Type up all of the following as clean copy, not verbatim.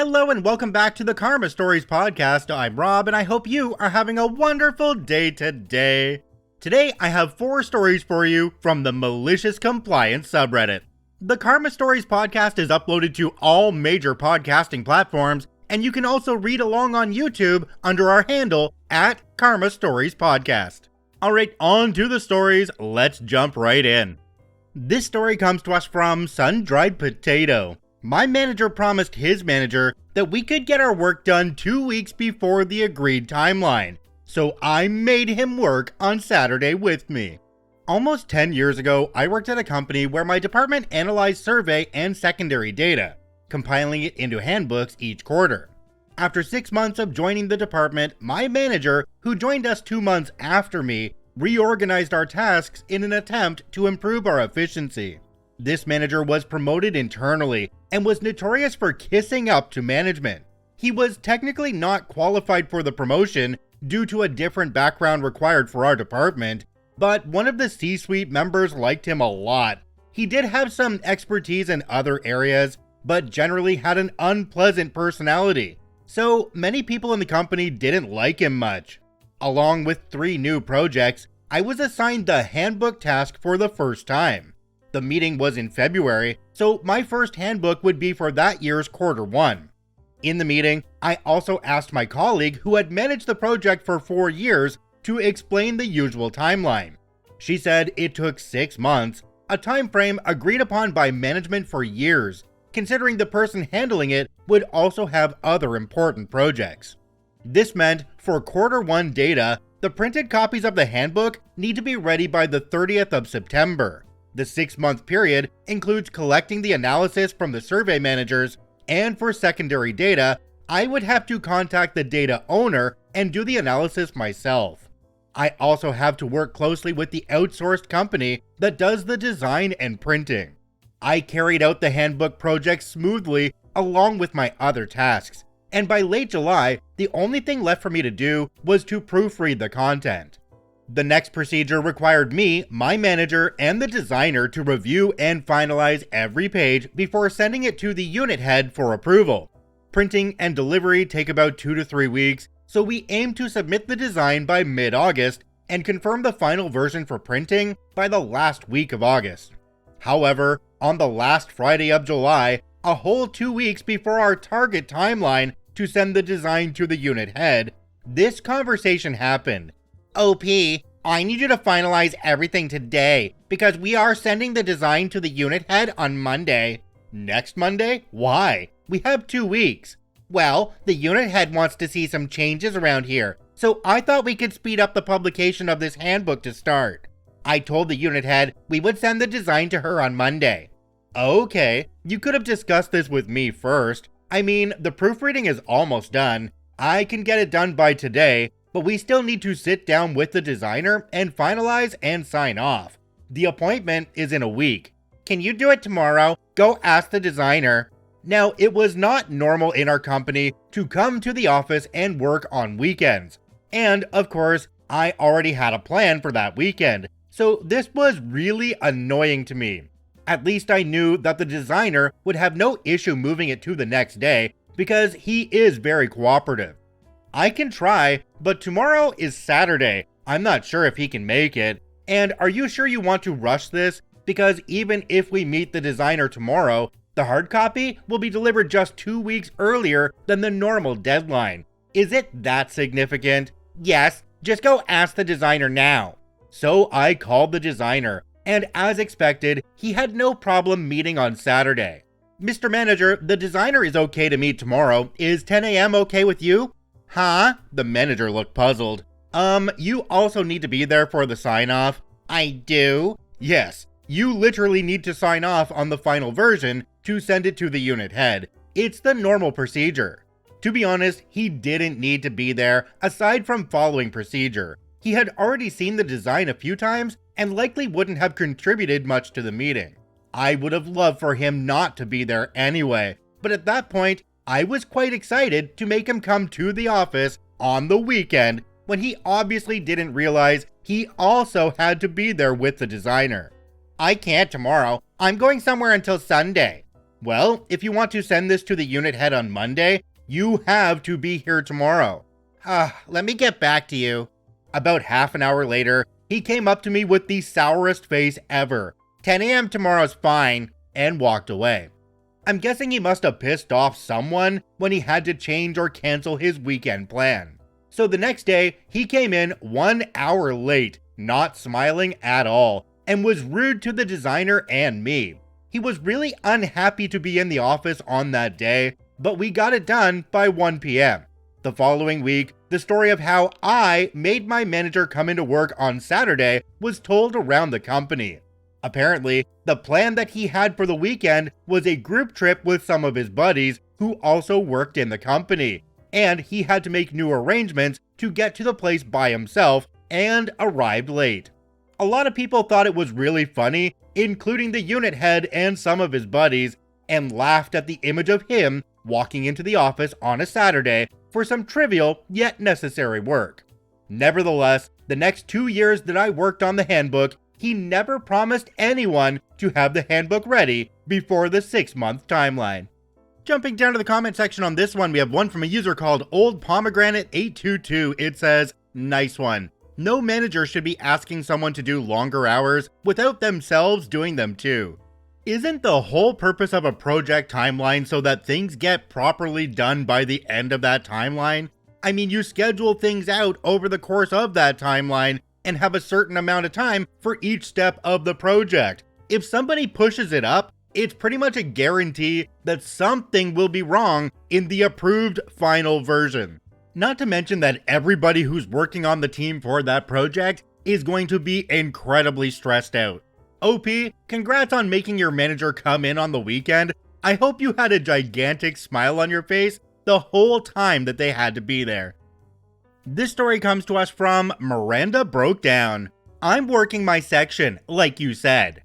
Hello and welcome back to the Karma Stories podcast. I'm Rob and I hope you are having a wonderful day today. Today I have 4 stories for you from the Malicious Compliance subreddit. The Karma Stories podcast is uploaded to all major podcasting platforms, and you can also read along on YouTube under our handle at Karma Stories Podcast. Alright, on to the stories, let's jump right in. This story comes to us from Sun-Dried Potato. My manager promised his manager that we could get our work done 2 weeks before the agreed timeline, so I made him work on Saturday with me. Almost 10 years ago, I worked at a company where my department analyzed survey and secondary data, compiling it into handbooks each quarter. After 6 months of joining the department, my manager, who joined us 2 months after me, reorganized our tasks in an attempt to improve our efficiency. This manager was promoted internally and was notorious for kissing up to management. He was technically not qualified for the promotion due to a different background required for our department, but one of the C-suite members liked him a lot. He did have some expertise in other areas, but generally had an unpleasant personality, so many people in the company didn't like him much. Along with 3 new projects, I was assigned the handbook task for the first time. The meeting was in February, so my first handbook would be for that year's quarter 1. In the meeting, I also asked my colleague who had managed the project for 4 years to explain the usual timeline. She said it took 6 months, a time frame agreed upon by management for years, considering the person handling it would also have other important projects. This meant for quarter 1 data, the printed copies of the handbook need to be ready by the 30th of September. The 6-month period includes collecting the analysis from the survey managers, and for secondary data, I would have to contact the data owner and do the analysis myself. I also have to work closely with the outsourced company that does the design and printing. I carried out the handbook project smoothly along with my other tasks, and by late July, the only thing left for me to do was to proofread the content. The next procedure required me, my manager, and the designer to review and finalize every page before sending it to the unit head for approval. Printing and delivery take about 2 to 3 weeks, so we aim to submit the design by mid-August and confirm the final version for printing by the last week of August. However, on the last Friday of July, a whole 2 weeks before our target timeline to send the design to the unit head, this conversation happened. OP, I need you to finalize everything today, because we are sending the design to the unit head on Monday. Next Monday? Why? We have 2 weeks. Well, the unit head wants to see some changes around here, so I thought we could speed up the publication of this handbook to start. I told the unit head we would send the design to her on Monday. Okay, you could have discussed this with me first. I mean, the proofreading is almost done. I can get it done by today, but we still need to sit down with the designer and finalize and sign off. The appointment is in a week. Can you do it tomorrow? Go ask the designer. Now, it was not normal in our company to come to the office and work on weekends. And, of course, I already had a plan for that weekend, so this was really annoying to me. At least I knew that the designer would have no issue moving it to the next day because he is very cooperative. I can try, but tomorrow is Saturday. I'm not sure if he can make it. And are you sure you want to rush this? Because even if we meet the designer tomorrow, the hard copy will be delivered just 2 weeks earlier than the normal deadline. Is it that significant? Yes, just go ask the designer now. So I called the designer, and as expected, he had no problem meeting on Saturday. Mr. Manager, the designer is okay to meet tomorrow. Is 10 a.m. okay with you? Huh? The manager looked puzzled. You also need to be there for the sign-off. I do? Yes, you literally need to sign off on the final version to send it to the unit head. It's the normal procedure. To be honest, he didn't need to be there aside from following procedure. He had already seen the design a few times and likely wouldn't have contributed much to the meeting. I would have loved for him not to be there anyway, but at that point, I was quite excited to make him come to the office on the weekend when he obviously didn't realize he also had to be there with the designer. I can't tomorrow. I'm going somewhere until Sunday. Well, if you want to send this to the unit head on Monday, you have to be here tomorrow. Let me get back to you. About half an hour later, he came up to me with the sourest face ever. 10 a.m. tomorrow's fine, and walked away. I'm guessing he must have pissed off someone when he had to change or cancel his weekend plan. So the next day, he came in 1 hour late, not smiling at all, and was rude to the designer and me. He was really unhappy to be in the office on that day, but we got it done by 1 p.m. The following week, the story of how I made my manager come into work on Saturday was told around the company. Apparently, the plan that he had for the weekend was a group trip with some of his buddies who also worked in the company, and he had to make new arrangements to get to the place by himself and arrived late. A lot of people thought it was really funny, including the unit head and some of his buddies, and laughed at the image of him walking into the office on a Saturday for some trivial yet necessary work. Nevertheless, the next 2 years that I worked on the handbook, he never promised anyone to have the handbook ready before the 6-month timeline. Jumping down to the comment section on this one, we have one from a user called Old Pomegranate 822. It says, "Nice one. No manager should be asking someone to do longer hours without themselves doing them too. Isn't the whole purpose of a project timeline so that things get properly done by the end of that timeline? I mean, you schedule things out over the course of that timeline and have a certain amount of time for each step of the project. If somebody pushes it up, it's pretty much a guarantee that something will be wrong in the approved final version. Not to mention that everybody who's working on the team for that project is going to be incredibly stressed out. OP, congrats on making your manager come in on the weekend. I hope you had a gigantic smile on your face the whole time that they had to be there." This story comes to us from Miranda Broke Down. "I'm working my section, like you said.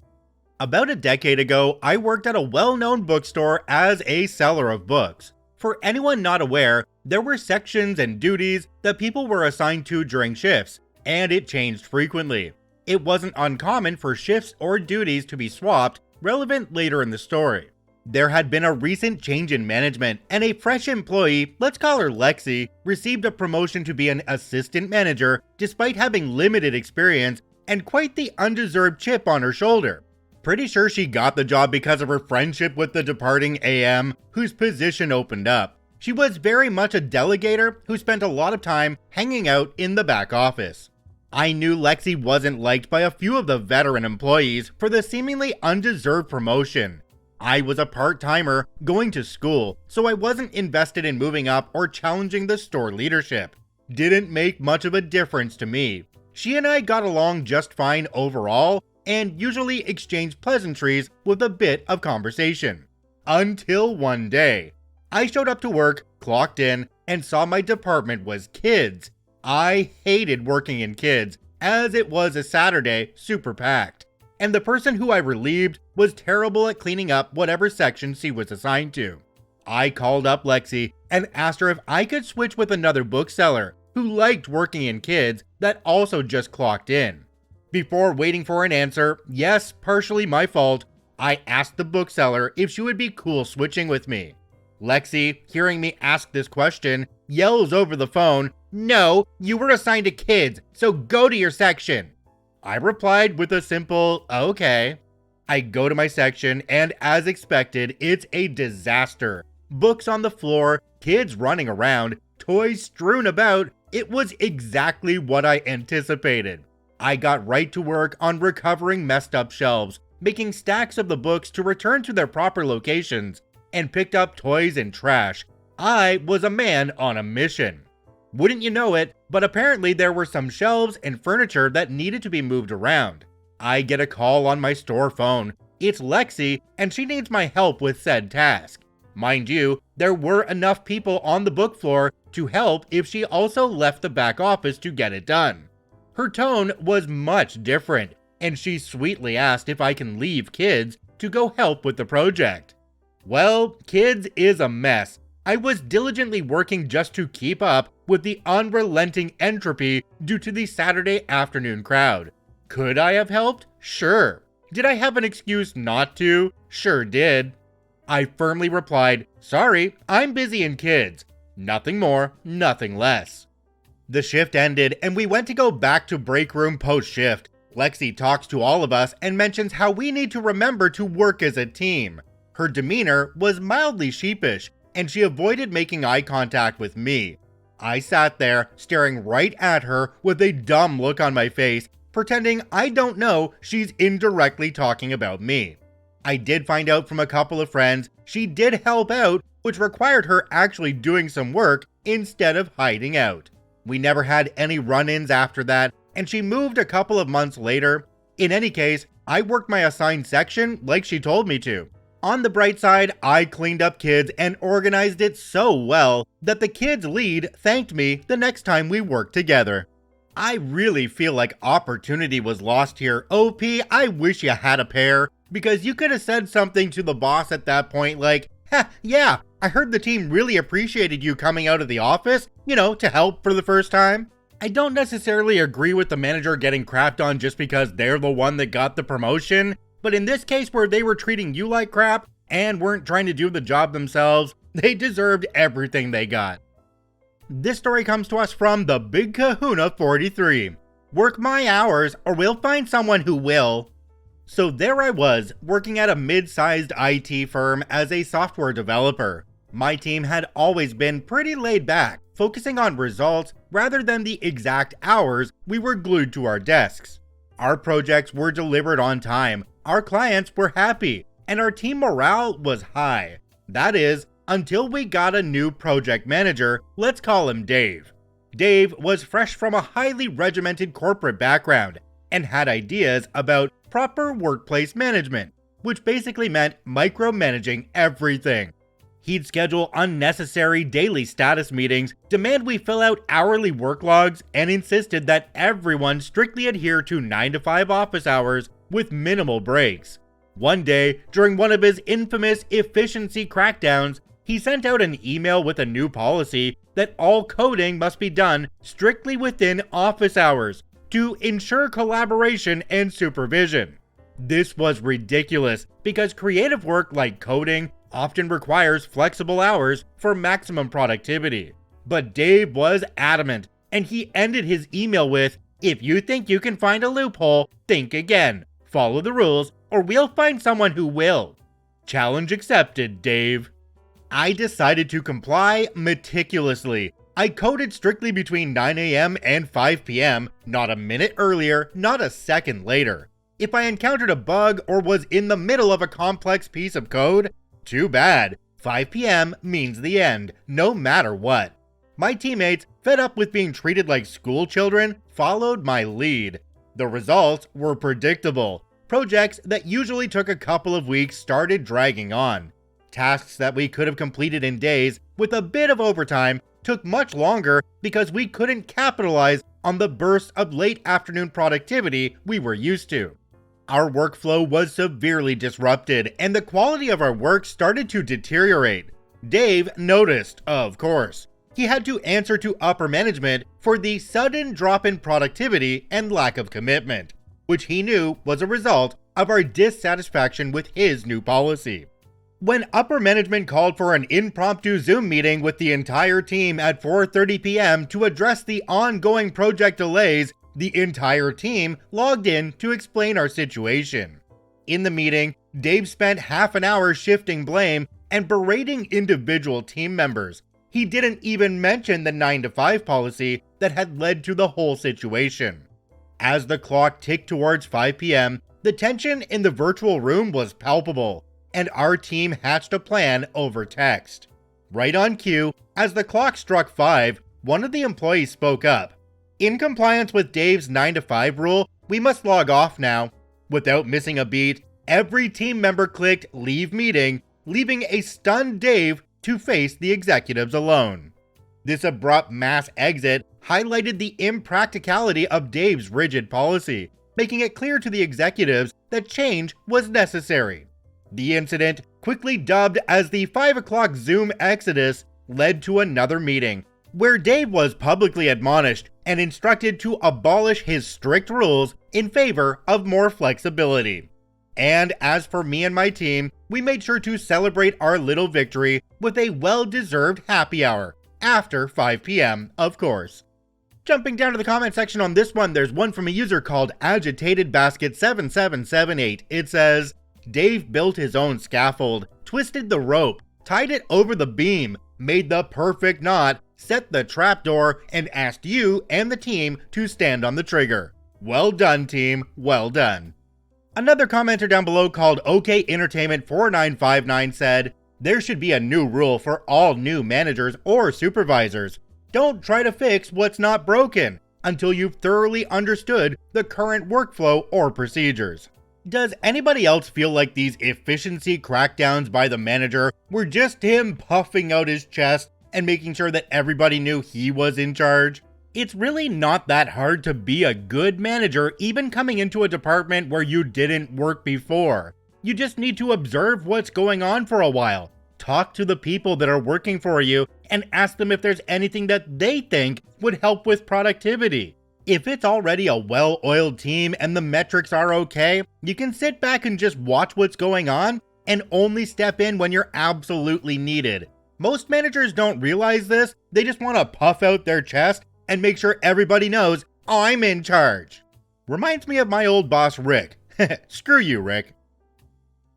About a decade ago, I worked at a well-known bookstore as a seller of books. For anyone not aware, there were sections and duties that people were assigned to during shifts, and it changed frequently. It wasn't uncommon for shifts or duties to be swapped, relevant later in the story. There had been a recent change in management, and a fresh employee, let's call her Lexi, received a promotion to be an assistant manager despite having limited experience and quite the undeserved chip on her shoulder. Pretty sure she got the job because of her friendship with the departing AM, whose position opened up. She was very much a delegator who spent a lot of time hanging out in the back office. I knew Lexi wasn't liked by a few of the veteran employees for the seemingly undeserved promotion. I was a part-timer going to school, so I wasn't invested in moving up or challenging the store leadership. Didn't make much of a difference to me. She and I got along just fine overall, and usually exchanged pleasantries with a bit of conversation. Until one day, I showed up to work, clocked in, and saw my department was kids. I hated working in kids, as it was a Saturday super packed. And the person who I relieved was terrible at cleaning up whatever section she was assigned to. I called up Lexi and asked her if I could switch with another bookseller who liked working in kids that also just clocked in. Before waiting for an answer, yes, partially my fault, I asked the bookseller if she would be cool switching with me. Lexi, hearing me ask this question, yells over the phone, "No, you were assigned to kids, so go to your section." I replied with a simple, "Okay." I go to my section, and as expected, it's a disaster. Books on the floor, kids running around, toys strewn about. It was exactly what I anticipated. I got right to work on recovering messed up shelves, making stacks of the books to return to their proper locations, and picked up toys and trash. I was a man on a mission. Wouldn't you know it, but apparently there were some shelves and furniture that needed to be moved around. I get a call on my store phone. It's Lexi, and she needs my help with said task. Mind you, there were enough people on the book floor to help if she also left the back office to get it done. Her tone was much different, and she sweetly asked if I can leave kids to go help with the project. Well, kids is a mess. I was diligently working just to keep up with the unrelenting entropy due to the Saturday afternoon crowd. Could I have helped? Sure. Did I have an excuse not to? Sure did. I firmly replied, "Sorry, I'm busy in kids." Nothing more, nothing less. The shift ended and we went to go back to break room post-shift. Lexi talks to all of us and mentions how we need to remember to work as a team. Her demeanor was mildly sheepish and she avoided making eye contact with me. I sat there staring right at her with a dumb look on my face, pretending I don't know she's indirectly talking about me. I did find out from a couple of friends she did help out, which required her actually doing some work instead of hiding out. We never had any run-ins after that, and she moved a couple of months later. In any case, I worked my assigned section like she told me to. On the bright side, I cleaned up kids and organized it so well that the kids lead thanked me the next time we worked together. I really feel like opportunity was lost here. OP, I wish you had a pair, because you could have said something to the boss at that point like, yeah, I heard the team really appreciated you coming out of the office, to help for the first time. I don't necessarily agree with the manager getting crapped on just because they're the one that got the promotion, but in this case where they were treating you like crap and weren't trying to do the job themselves, they deserved everything they got. This story comes to us from the Big Kahuna 43. Work my hours or we'll find someone who will. So there I was, working at a mid-sized IT firm as a software developer. My team had always been pretty laid back, focusing on results rather than the exact hours we were glued to our desks. Our projects were delivered on time, our clients were happy, and our team morale was high. That is, until we got a new project manager, let's call him Dave. Dave was fresh from a highly regimented corporate background and had ideas about proper workplace management, which basically meant micromanaging everything. He'd schedule unnecessary daily status meetings, demand we fill out hourly work logs, and insisted that everyone strictly adhere to 9 to 5 office hours with minimal breaks. One day, during one of his infamous efficiency crackdowns, he sent out an email with a new policy that all coding must be done strictly within office hours to ensure collaboration and supervision. This was ridiculous because creative work like coding often requires flexible hours for maximum productivity. But Dave was adamant, and he ended his email with, "If you think you can find a loophole, think again. Follow the rules, or we'll find someone who will." Challenge accepted, Dave. I decided to comply meticulously. I coded strictly between 9 a.m. and 5 p.m., not a minute earlier, not a second later. If I encountered a bug or was in the middle of a complex piece of code, too bad. 5 p.m. means the end, no matter what. My teammates, fed up with being treated like school children, followed my lead. The results were predictable. Projects that usually took a couple of weeks started dragging on. Tasks that we could have completed in days with a bit of overtime took much longer because we couldn't capitalize on the bursts of late afternoon productivity we were used to. Our workflow was severely disrupted and the quality of our work started to deteriorate. Dave noticed, of course. He had to answer to upper management for the sudden drop in productivity and lack of commitment, which he knew was a result of our dissatisfaction with his new policy. When upper management called for an impromptu Zoom meeting with the entire team at 4:30 p.m. to address the ongoing project delays, the entire team logged in to explain our situation. In the meeting, Dave spent half an hour shifting blame and berating individual team members. He didn't even mention the 9 to 5 policy that had led to the whole situation. As the clock ticked towards 5 p.m., the tension in the virtual room was palpable, and our team hatched a plan over text. Right on cue, as the clock struck 5, one of the employees spoke up. "In compliance with Dave's 9 to 5 rule, we must log off now." Without missing a beat, every team member clicked leave meeting, leaving a stunned Dave to face the executives alone. This abrupt mass exit highlighted the impracticality of Dave's rigid policy, making it clear to the executives that change was necessary. The incident, quickly dubbed as the 5 o'clock Zoom exodus, led to another meeting, where Dave was publicly admonished and instructed to abolish his strict rules in favor of more flexibility. And as for me and my team, we made sure to celebrate our little victory with a well-deserved happy hour, after 5 p.m. of course. Jumping down to the comment section on this one, there's one from a user called AgitatedBasket7778. It says, Dave built his own scaffold, twisted the rope, tied it over the beam, made the perfect knot, set the trapdoor, and asked you and the team to stand on the trigger. Well done, team, well done. Another commenter down below called OK Entertainment 4959 said, there should be a new rule for all new managers or supervisors. Don't try to fix what's not broken until you've thoroughly understood the current workflow or procedures. Does anybody else feel like these efficiency crackdowns by the manager were just him puffing out his chest and making sure that everybody knew he was in charge? It's really not that hard to be a good manager, even coming into a department where you didn't work before. You just need to observe what's going on for a while, talk to the people that are working for you, and ask them if there's anything that they think would help with productivity. If it's already a well-oiled team and the metrics are okay, you can sit back and just watch what's going on and only step in when you're absolutely needed. Most managers don't realize this, they just want to puff out their chest and make sure everybody knows, I'm in charge. Reminds me of my old boss Rick. Screw you, Rick.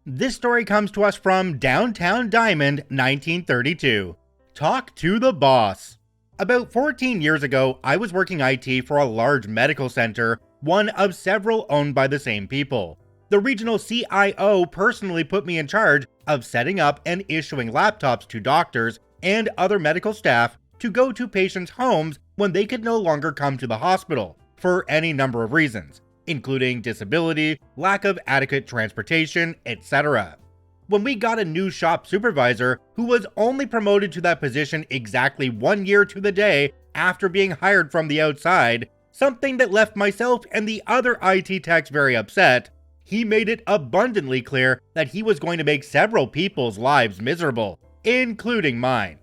This story comes to us from Downtown Diamond, 1932. Talk to the boss. About 14 years ago, I was working IT for a large medical center, one of several owned by the same people. The regional CIO personally put me in charge of setting up and issuing laptops to doctors and other medical staff to go to patients' homes when they could no longer come to the hospital for any number of reasons, including disability, lack of adequate transportation, etc. When we got a new shop supervisor who was only promoted to that position exactly 1 year to the day after being hired from the outside, something that left myself and the other IT techs very upset, he made it abundantly clear that he was going to make several people's lives miserable, including mine.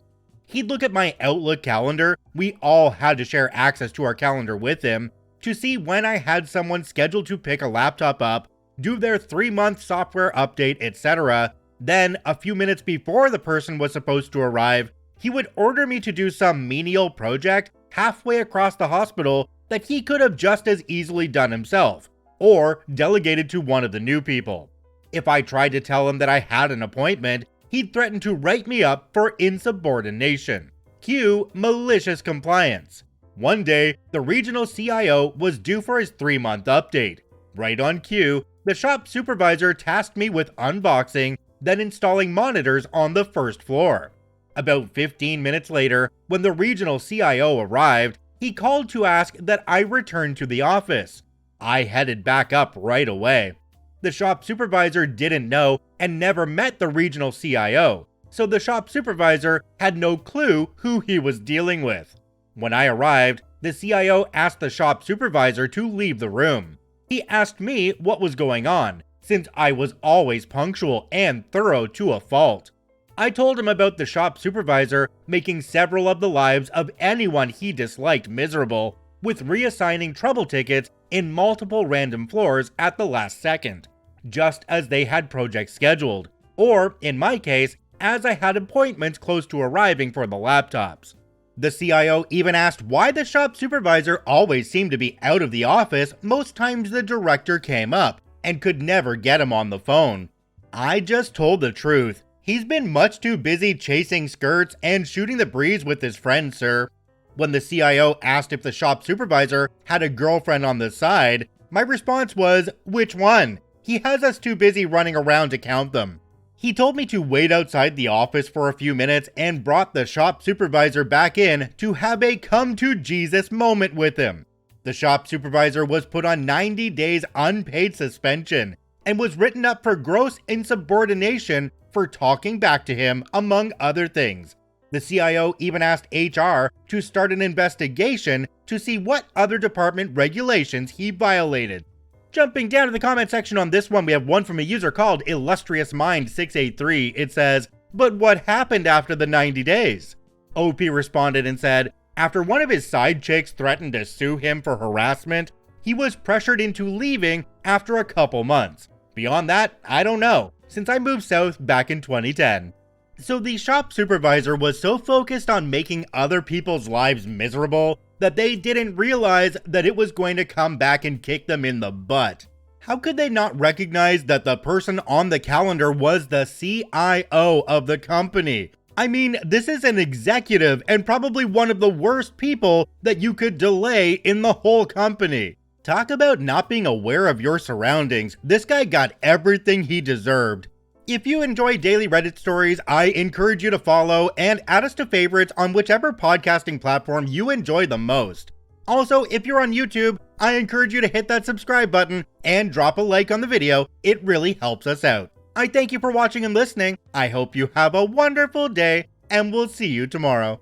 He'd look at my Outlook calendar, we all had to share access to our calendar with him, to see when I had someone scheduled to pick a laptop up, do their 3-month software update, etc. Then, a few minutes before the person was supposed to arrive, he would order me to do some menial project halfway across the hospital that he could have just as easily done himself, or delegated to one of the new people. If I tried to tell him that I had an appointment, he'd threaten to write me up for insubordination. Cue Malicious Compliance. One day, the regional CIO was due for his 3-month update. Right on cue, the shop supervisor tasked me with unboxing, then installing monitors on the first floor. About 15 minutes later, when the regional CIO arrived, he called to ask that I return to the office. I headed back up right away. The shop supervisor didn't know and never met the regional CIO, so the shop supervisor had no clue who he was dealing with. When I arrived, the CIO asked the shop supervisor to leave the room. He asked me what was going on, since I was always punctual and thorough to a fault. I told him about the shop supervisor making several of the lives of anyone he disliked miserable, with reassigning trouble tickets in multiple random floors at the last second, just as they had projects scheduled, or, in my case, as I had appointments close to arriving for the laptops. The CIO even asked why the shop supervisor always seemed to be out of the office most times the director came up, and could never get him on the phone. I just told the truth. He's been much too busy chasing skirts and shooting the breeze with his friends, sir. When the CIO asked if the shop supervisor had a girlfriend on the side, my response was, which one? He has us too busy running around to count them. He told me to wait outside the office for a few minutes and brought the shop supervisor back in to have a come-to-Jesus moment with him. The shop supervisor was put on 90 days unpaid suspension and was written up for gross insubordination for talking back to him, among other things. The CIO even asked HR to start an investigation to see what other department regulations he violated. Jumping down to the comment section on this one, we have one from a user called Illustrious Mind 683. It says, but what happened after the 90 days? OP responded and said, after one of his side chicks threatened to sue him for harassment, he was pressured into leaving after a couple months, Beyond that, I don't know, since I moved south back in 2010. So the shop supervisor was so focused on making other people's lives miserable that they didn't realize that it was going to come back and kick them in the butt. How could they not recognize that the person on the calendar was the CIO of the company? I mean, this is an executive and probably one of the worst people that you could delay in the whole company. Talk about not being aware of your surroundings. This guy got everything he deserved. If you enjoy daily Reddit stories, I encourage you to follow and add us to favorites on whichever podcasting platform you enjoy the most. Also, if you're on YouTube, I encourage you to hit that subscribe button and drop a like on the video. It really helps us out. I thank you for watching and listening. I hope you have a wonderful day, and we'll see you tomorrow.